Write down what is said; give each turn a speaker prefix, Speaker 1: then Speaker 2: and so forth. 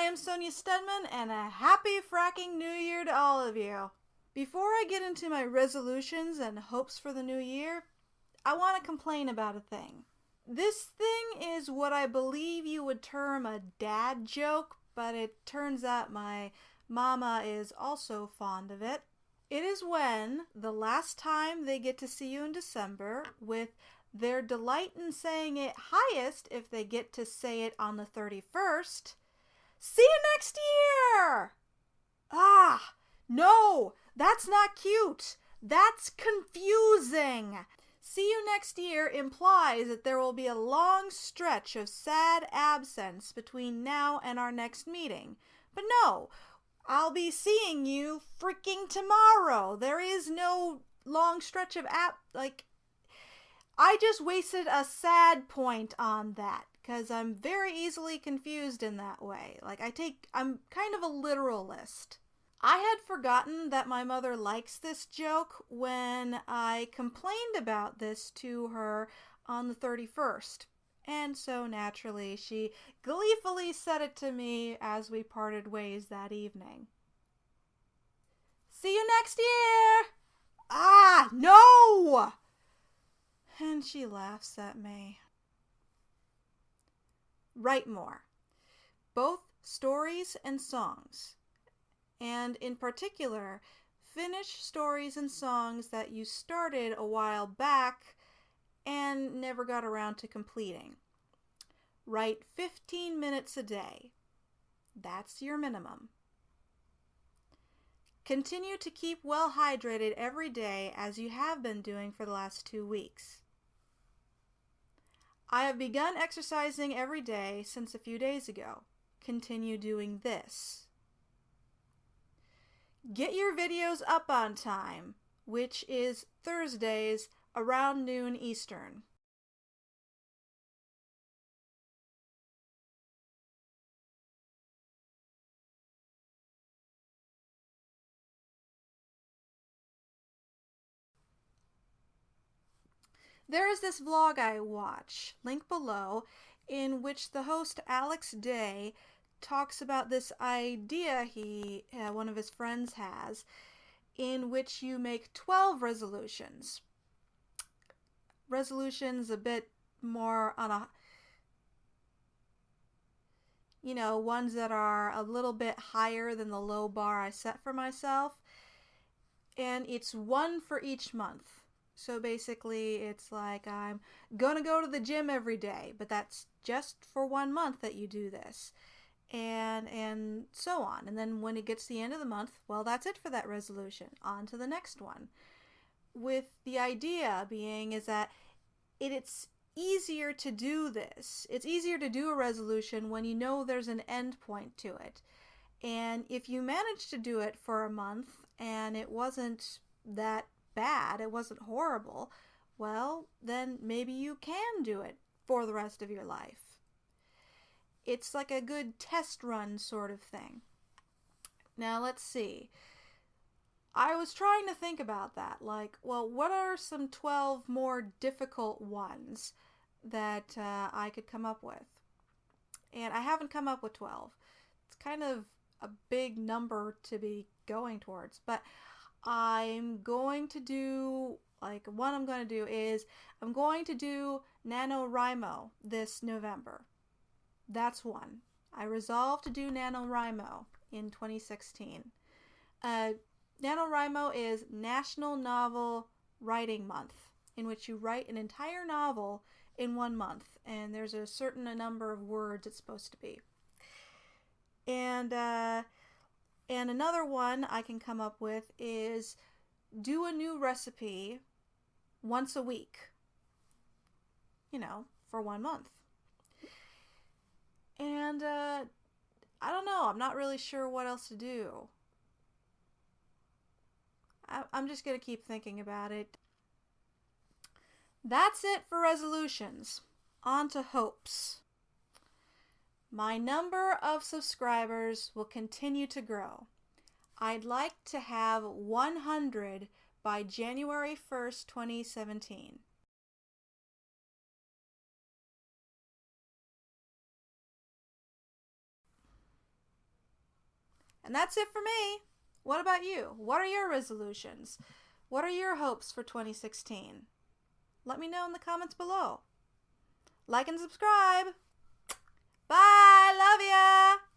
Speaker 1: am Sonia Stedman, and a happy fracking New Year to all of you. Before I get into my resolutions and hopes for the new year, I want to complain about a thing. This thing is what I believe you would term a dad joke, but it turns out my mama is also fond of it. It is when, the last time they get to see you in December, with their delight in saying it highest if they get to say it on the 31st, see you next year! Ah, no, that's not cute. That's confusing. See you next year implies that there will be a long stretch of sad absence between now and our next meeting. But no, I'll be seeing you freaking tomorrow. There is no long stretch of I just wasted a sad point on that because I'm very easily confused in that way. I'm kind of a literalist. I had forgotten that my mother likes this joke when I complained about this to her on the 31st. And so naturally, she gleefully said it to me as we parted ways that evening. See you next year! Ah, no! And she laughs at me. Write more. Both stories and songs. And in particular, finish stories and songs that you started a while back and never got around to completing. Write 15 minutes a day. That's your minimum. Continue to keep well hydrated every day as you have been doing for the last 2 weeks. I have begun exercising every day since a few days ago. Continue doing this. Get your videos up on time, which is Thursdays around noon Eastern. There is this vlog I watch, link below, in which the host Alex Day talks about this idea one of his friends has, in which you make 12 resolutions. Resolutions a bit more on ones that are a little bit higher than the low bar I set for myself. And it's one for each month. So basically it's like I'm gonna go to the gym every day, but that's just for 1 month that you do this. And so on. And then when it gets to the end of the month, well, that's it for that resolution. On to the next one. With the idea being is that it's easier to do this. It's easier to do a resolution when you know there's an end point to it. And if you manage to do it for a month and it wasn't that bad, it wasn't horrible, well, then maybe you can do it for the rest of your life. It's like a good test run sort of thing. Now let's see. I was trying to think about that. What are some 12 more difficult ones that I could come up with? And I haven't come up with 12. It's kind of a big number to be going towards. But I'm going to do, what I'm going to do is I'm going to do NaNoWriMo this November. That's one. I resolved to do NaNoWriMo in 2016. NaNoWriMo is National Novel Writing Month, in which you write an entire novel in 1 month, and there's a certain number of words it's supposed to be. And another one I can come up with is do a new recipe once a week, for 1 month. And I don't know, I'm not really sure what else to do. I'm just going to keep thinking about it. That's it for resolutions. On to hopes. My number of subscribers will continue to grow. I'd like to have 100 by January 1st, 2017. And that's it for me. What about you? What are your resolutions? What are your hopes for 2016? Let me know in the comments below. Like and subscribe. Bye. Love ya.